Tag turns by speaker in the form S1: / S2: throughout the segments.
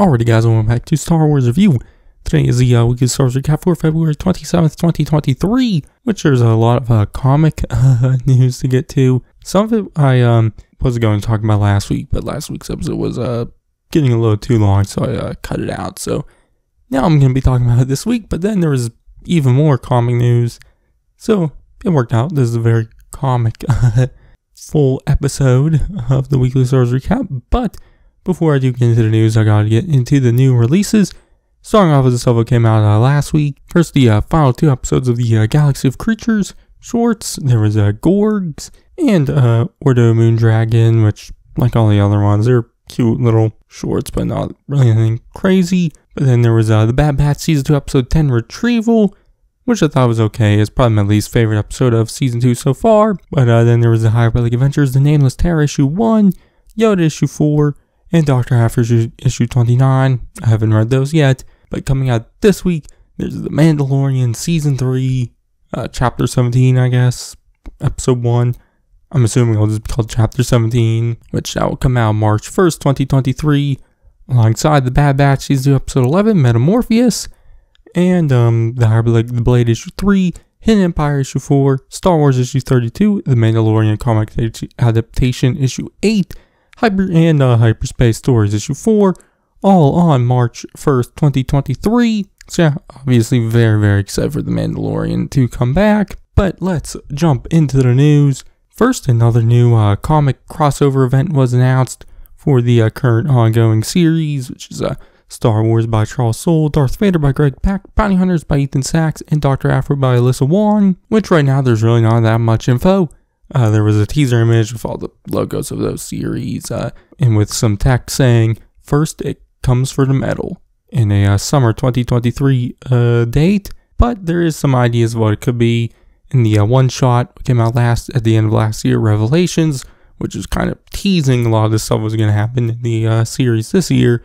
S1: Alrighty guys, welcome back to Star Wars Review. Today is the weekly Star Wars recap for February 27th, 2023, which there's a lot of comic news to get to. Some of it I was going to talk about last week, but last week's episode was getting a little too long, so I cut it out. So now I'm going to be talking about it this week, but then there was even more comic news. So it worked out. This is a very comic full episode of the weekly Star Wars recap, but before I do get into the news, I gotta get into the new releases. Starting off with the stuff that came out last week. First, the final two episodes of the Galaxy of Creatures shorts. There was Gorgs and Ordo Moondragon, which, like all the other ones, they're cute little shorts, but not really anything crazy. But then there was the Bad Batch Season 2 Episode 10 Retrieval, which I thought was okay. It's probably my least favorite episode of Season 2 so far. But then there was the High Republic Adventures, The Nameless Terror Issue 1, Yoda Issue 4, and Dr. Half issue 29. I haven't read those yet, but coming out this week, there's The Mandalorian Season 3, Chapter 17, I guess, Episode 1. I'm assuming it'll just be called Chapter 17, which that will come out March 1st, 2023, alongside The Bad Batch Season 2, Episode 11, Metamorphosis, and The High Republic, The Blade Issue 3, Hidden Empire Issue 4, Star Wars Issue 32, The Mandalorian Comic Adaptation Issue 8, Hyperspace Stories Issue 4, all on March 1st, 2023. So yeah, obviously very excited for The Mandalorian to come back. But let's jump into the news. First, another new comic crossover event was announced for the current ongoing series, which is Star Wars by Charles Soule, Darth Vader by Greg Pak, Bounty Hunters by Ethan Sachs, and Dr. Aphra by Alyssa Wong, which right now there's really not that much info. There was a teaser image with all the logos of those series, and with some text saying, first it comes for the medal, in a summer 2023 date, but there is some ideas of what it could be. In the one shot that came out at the end of last year, Revelations, which was kind of teasing a lot of this stuff was going to happen in the series this year.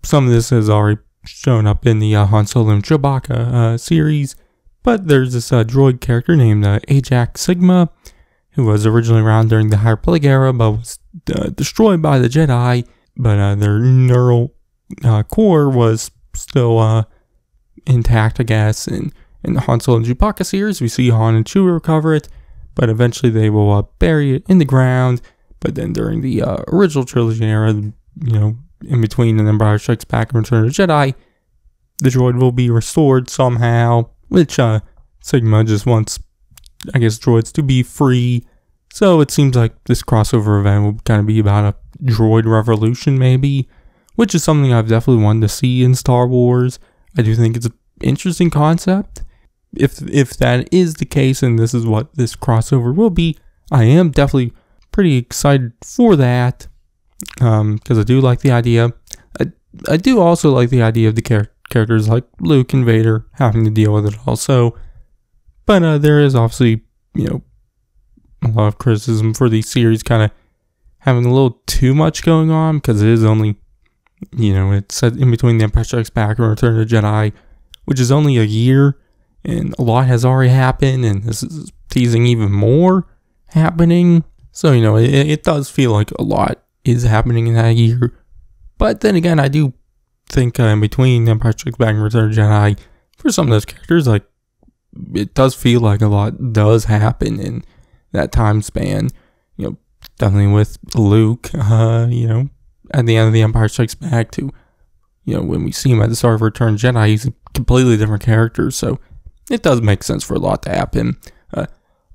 S1: Some of this has already shown up in the Han Solo and Chewbacca series, but there's this droid character named Ajax Sigma, who was originally around during the High Republic era, but was destroyed by the Jedi, but their neural core was still intact, I guess. And in the Han Solo and Chewbacca series, we see Han and Chewie recover it, but eventually they will bury it in the ground. But then during the original trilogy era, in between The Empire Strikes Back and Return of the Jedi, the droid will be restored somehow, which Sigma just wants, I guess, droids to be free. So it seems like this crossover event will kind of be about a droid revolution, maybe, which is something I've definitely wanted to see in Star Wars. I do think it's an interesting concept. If that is the case, and this is what this crossover will be, I am definitely pretty excited for that, because I do like the idea. I do also like the idea of the characters like Luke and Vader having to deal with it also. But there is obviously, a lot of criticism for the series kind of having a little too much going on, because it is only, it's set in between The Empire Strikes Back and Return of the Jedi, which is only a year, and a lot has already happened, and this is teasing even more happening. So, it does feel like a lot is happening in that year. But then again, I do think in between The Empire Strikes Back and Return of the Jedi, for some of those characters, like, it does feel like a lot does happen in that time span. Definitely with Luke, at the end of The Empire Strikes Back to, when we see him at the start of Return of the Jedi, he's a completely different character. So it does make sense for a lot to happen.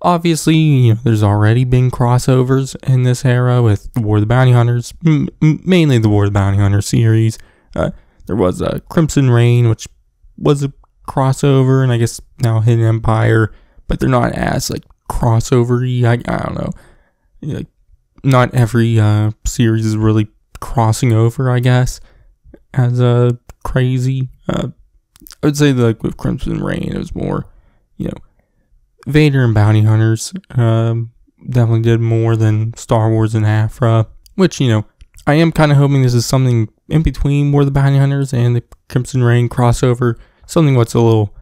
S1: Obviously, there's already been crossovers in this era with War of the Bounty Hunters, mainly the War of the Bounty Hunter series. There was Crimson Reign, which was a crossover, and I guess now Hidden Empire, but they're not as crossover-y. I don't know. Not every series is really crossing over, I guess, as crazy. I would say with Crimson Reign, it was more, Vader and Bounty Hunters definitely did more than Star Wars and Aphra, which, I am kind of hoping this is something in between War of the Bounty Hunters and the Crimson Reign crossover, something what's a little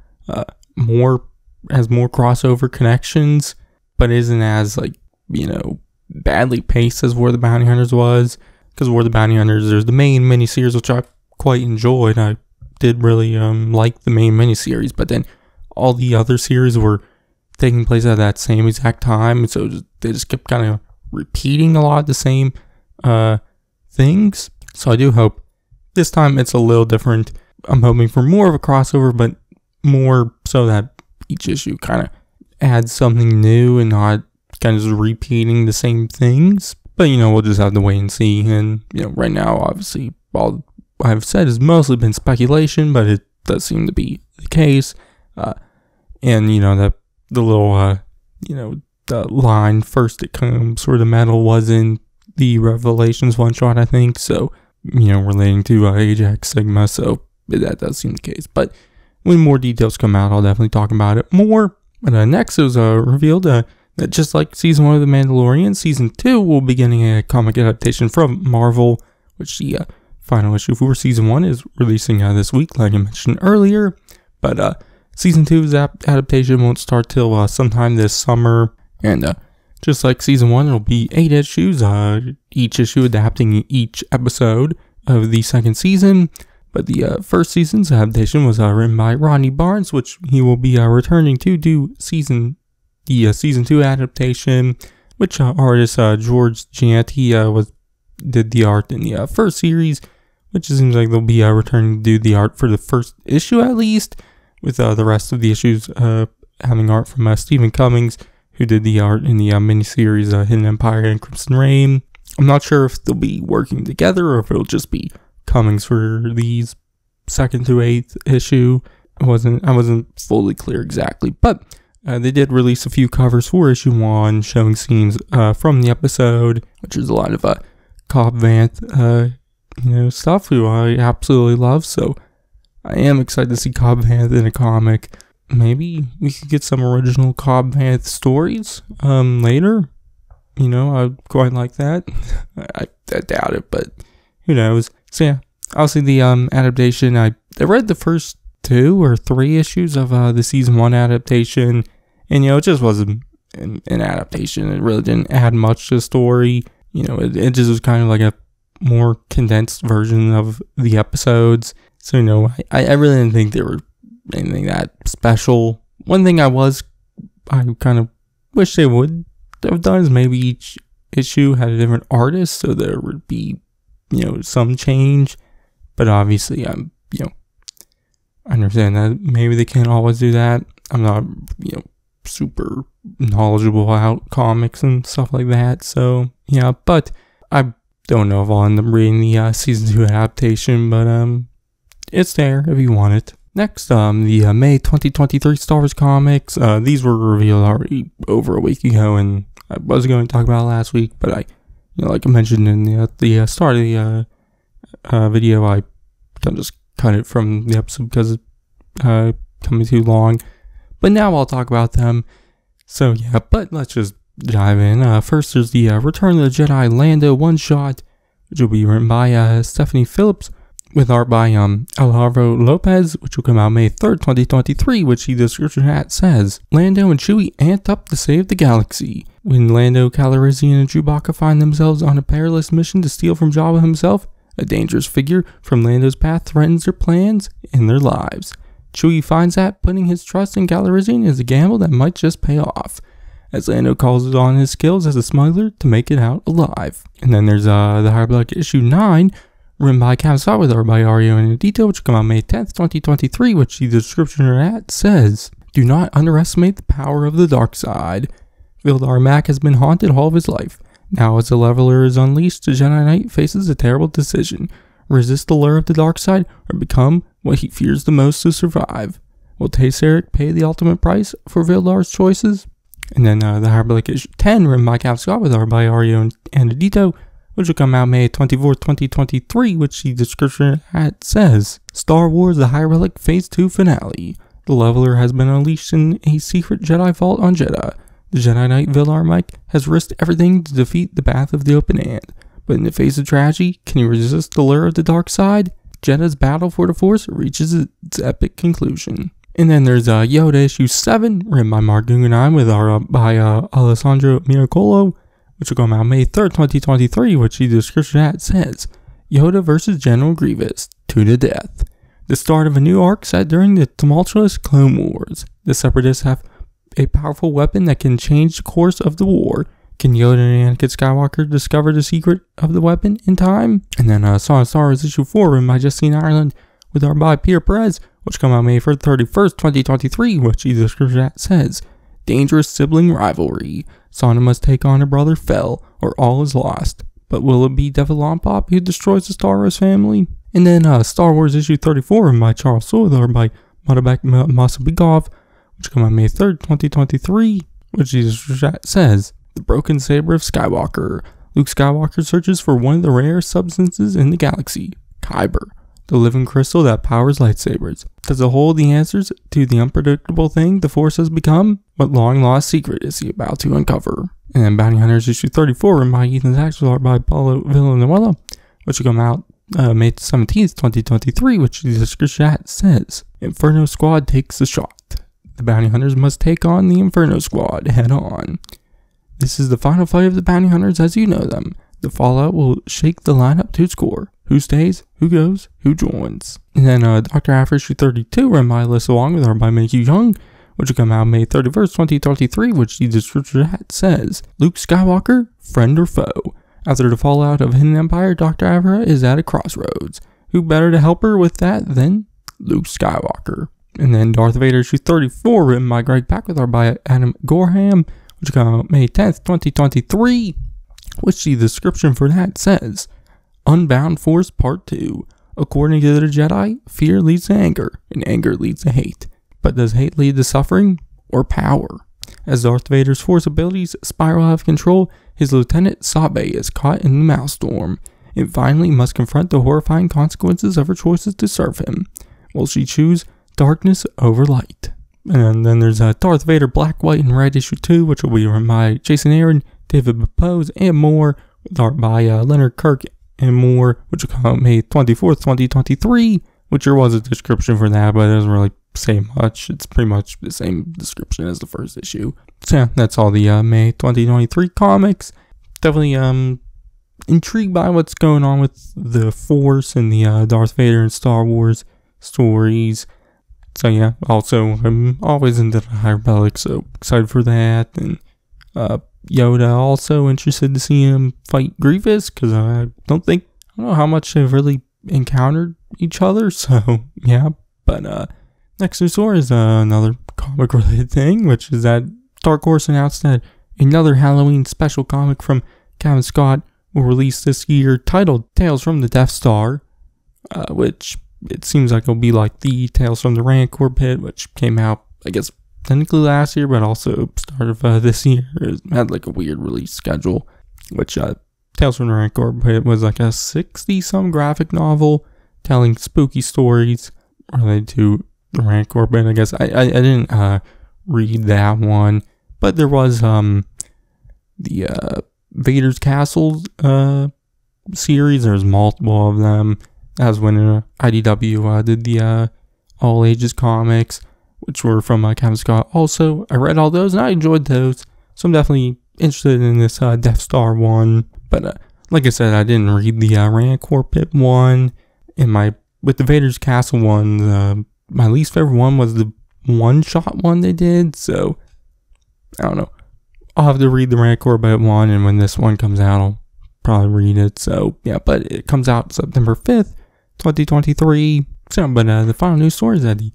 S1: has more crossover connections, but isn't as badly paced as War of the Bounty Hunters was. Because War of the Bounty Hunters, there's the main miniseries, which are quite enjoyed. I did really like the main miniseries, but then all the other series were taking place at that same exact time, so they just kept kind of repeating a lot of the same things. So I do hope this time it's a little different. I'm hoping for more of a crossover, but more so that each issue kind of adds something new and not kind of just repeating the same things. But, we'll just have to wait and see. And, right now, obviously, all I've said has mostly been speculation, but it does seem to be the case. And, that the little, the line, first it comes where the metal was in the Revelations one-shot, I think. So, relating to Ajax Sigma. So, that does seem the case. But when more details come out, I'll definitely talk about it more. But next, it was revealed that just like Season 1 of The Mandalorian, Season 2 will be getting a comic adaptation from Marvel, which the final issue for Season 1 is releasing this week, like I mentioned earlier. But Season 2's adaptation won't start till sometime this summer. And just like Season 1, it'll be 8 issues, each issue adapting each episode of the second season. But the first season's adaptation was written by Rodney Barnes, which he will be returning to do Season 2 adaptation, which artist George Giannetti did the art in the first series, which it seems like they'll be returning to do the art for the first issue at least, with the rest of the issues having art from Stephen Cummings, who did the art in the miniseries Hidden Empire and Crimson Reign. I'm not sure if they'll be working together or if it'll just be Cummings for these 2nd through 8th issue. I wasn't fully clear exactly, but they did release a few covers for issue 1 showing scenes from the episode, which is a lot of Cobb Vanth stuff, who I absolutely love. So I am excited to see Cobb Vanth in a comic. Maybe we could get some original Cobb Vanth stories later. I'd quite like that. I doubt it, but who knows. So yeah, obviously the adaptation, I read the first 2 or 3 issues of the Season 1 adaptation, and it just wasn't an adaptation. It really didn't add much to the story. It just was kind of like a more condensed version of the episodes. So I really didn't think there were anything that special. One thing I kind of wish they would have done is maybe each issue had a different artist, so there would be some change. But obviously I understand that maybe they can't always do that. I'm not super knowledgeable about comics and stuff like that, so yeah. But I don't know if I'll end up reading the Season 2 adaptation, but it's there if you want it. Next, the May 2023 Star Wars comics. These were revealed already over a week ago, and I was going to talk about it last week, but I like I mentioned in the start of the video, I just cut it from the episode because it's coming too long. But now I'll talk about them. So yeah, but let's just dive in. First, there's the Return of the Jedi Lando one-shot, which will be written by Stephanie Phillips, with art by Alvaro Lopez, which will come out May 3rd, 2023, which the description hat says, Lando and Chewie amped up to save the galaxy. When Lando Calrissian and Chewbacca find themselves on a perilous mission to steal from Jabba himself, a dangerous figure from Lando's path threatens their plans and their lives. Chewie finds that putting his trust in Calrissian is a gamble that might just pay off, as Lando calls on his skills as a smuggler to make it out alive. And then there's the Hardback issue 9, written by Cam Scott with art by Ario and Edito, which will come out May 10th, 2023, which the description of that says, Do not underestimate the power of the dark side. Vildar Mac has been haunted all of his life. Now as the Leveler is unleashed, the Jedi Knight faces a terrible decision. Resist the lure of the dark side, or become what he fears the most to survive. Will Tesseric pay the ultimate price for Vildar's choices? And then the Hardback issue 10, written by Cam Scott with art by Ario and Edito, which will come out May 24th, 2023, which the description hat says, Star Wars The High Relic Phase 2 Finale. The Leveler has been unleashed in a secret Jedi vault on Jedha. The Jedi Knight Villar Mike has risked everything to defeat the Path of the Open Hand. But in the face of tragedy, can he resist the lure of the dark side? Jedha's battle for the Force reaches its epic conclusion. And then there's Yoda issue 7, written by Mark Guggenheim with art by Alessandro Miracolo, which will come out May 3rd, 2023, which the description hat says, Yoda vs. General Grievous. to the death. The start of a new arc set during the tumultuous Clone Wars. The Separatists have a powerful weapon that can change the course of the war. Can Yoda and Anakin Skywalker discover the secret of the weapon in time? And then Song of Star Wars issue 4 written by Justine Ireland with art by Peter Perez, which come out May 31st, 2023, which the description says, dangerous sibling rivalry. Sana must take on her brother Fel, or all is lost. But will it be Devil Lompop who destroys the Star Wars family? And then Star Wars issue 34 written by Charles Soule, art by Madabek Masabikov, which come out May 3rd, 2023, which the description says, the broken saber of Skywalker. Luke Skywalker searches for one of the rare substances in the galaxy, Kyber, the living crystal that powers lightsabers. Does it hold the answers to the unpredictable thing the Force has become? What long-lost secret is he about to uncover? And then Bounty Hunters issue 34, written by Ethan Sachs, art by Paulo Villanueva, which will come out May 17th, 2023, which the description says, Inferno Squad takes the shot. The Bounty Hunters must take on the Inferno Squad head-on. This is the final fight of the Bounty Hunters as you know them. The fallout will shake the lineup to its core. Who stays, who goes, who joins. And then Dr. After issue 32, written by Alyssa Wong with art by Mickey Young, which will come out May 31st, 2023, which the description says, Luke Skywalker, friend or foe. After the fallout of Hidden Empire, Dr. Avra is at a crossroads. Who better to help her with that than Luke Skywalker? And then Darth Vader issue 34, written by Greg Pak with art by Adam Gorham, which will come out May 10th, 2023, which the description for that says, Unbound Force Part 2. According to the Jedi, fear leads to anger, and anger leads to hate. But does hate lead to suffering or power? As Darth Vader's Force abilities spiral out of control, his lieutenant Sabe is caught in the Maelstrom, and finally must confront the horrifying consequences of her choices to serve him. Will she choose darkness over light? And then there's Darth Vader Black, White, and Red issue 2, which will be written by Jason Aaron, David Bepose, and more, with art by Leonard Kirk and more, which will come out May 24th, 2023, which there was a description for that, but it doesn't really say much. It's pretty much the same description as the first issue. So yeah, that's all the May 2023 comics. Definitely intrigued by what's going on with the Force and the Darth Vader and Star Wars stories. So yeah, also I'm always into the Hyperbolic, so excited for that. And Yoda, also interested to see him fight Grievous, because I don't know how much they've really encountered each other, so yeah. But next news story is another comic related thing, which is that Dark Horse announced that another Halloween special comic from Kevin Scott will release this year, titled Tales from the Death Star, which it seems like it'll be like the Tales from the Rancor Pit, which came out, I guess, technically last year, but also start of this year. It had like a weird release schedule, which Tales from the Rancor Pit was like a 60-some graphic novel telling spooky stories related to the Rancor Pit. I guess I didn't read that one, but there was the Vader's Castle series. There's multiple of them. That was when IDW did the All Ages comics, which were from Kevin Scott. Also, I read all those and I enjoyed those, so I'm definitely interested in this Death Star one. But like I said, I didn't read the Rancor Pit one. And with the Vader's Castle one, my least favorite one was the one-shot one they did. So I don't know. I'll have to read the Rancor Pit one, and when this one comes out, I'll probably read it. So yeah, but it comes out September 5th, 2023. So, but the final news story is that the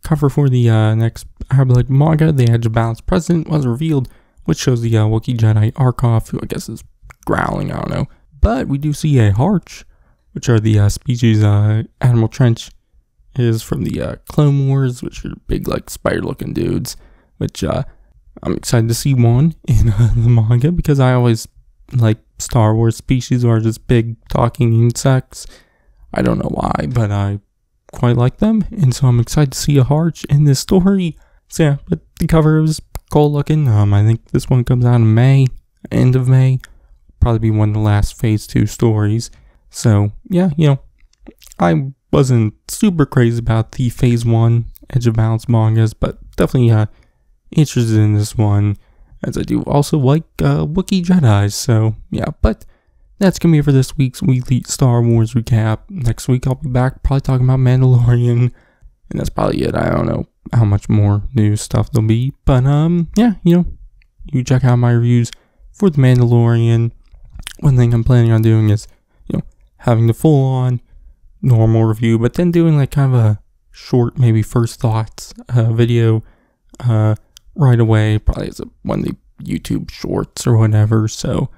S1: cover for the next Hyperbolic manga, The Edge of Balance Precedent, was revealed, which shows the Wookiee Jedi Arkoff, who I guess is growling, I don't know. But we do see a Harch, which are the species Admiral Trench is from the Clone Wars, which are big, like, spider-looking dudes, which I'm excited to see one in the manga, because I always like Star Wars species who are just big talking insects. I don't know why, but I quite like them, and so I'm excited to see a Harch in this story. So yeah, but the cover was cool looking. I think this one comes out in May, end of May. Probably be one of the last Phase 2 stories. So yeah, I wasn't super crazy about the Phase 1 Edge of Balance mangas, but definitely interested in this one, as I do also like Wookiee Jedis. So yeah, but that's going to be it for this week's weekly Star Wars recap. Next week, I'll be back probably talking about Mandalorian. And that's probably it. I don't know how much more news stuff there'll be. But, yeah, you check out my reviews for The Mandalorian. One thing I'm planning on doing is, having the full-on normal review, but then doing like kind of a short, maybe first thoughts video right away, probably as one of the YouTube shorts or whatever. So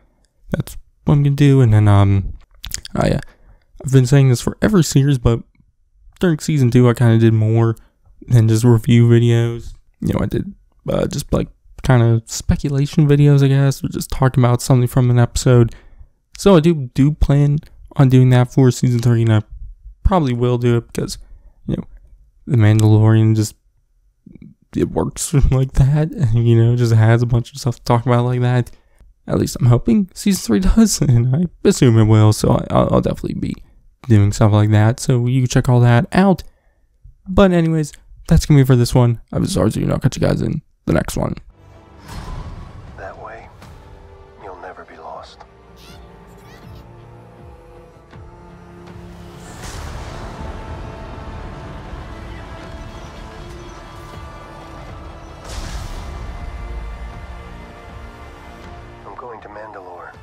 S1: that's what I'm gonna do. And then I've been saying this for every series, but during season 2 I kind of did more than just review videos. I did just like kind of speculation videos, I guess, or just talking about something from an episode. So I do plan on doing that for season 3, and I probably will do it because The Mandalorian it works like that, and just has a bunch of stuff to talk about like that. At least I'm hoping season 3 does, and I assume it will, so I'll definitely be doing stuff like that, so you can check all that out. But anyways, that's gonna be it for this one. I was Zarzu, and I'll catch you guys in the next one.
S2: That way, you'll never be lost. I'm going to Mandalore.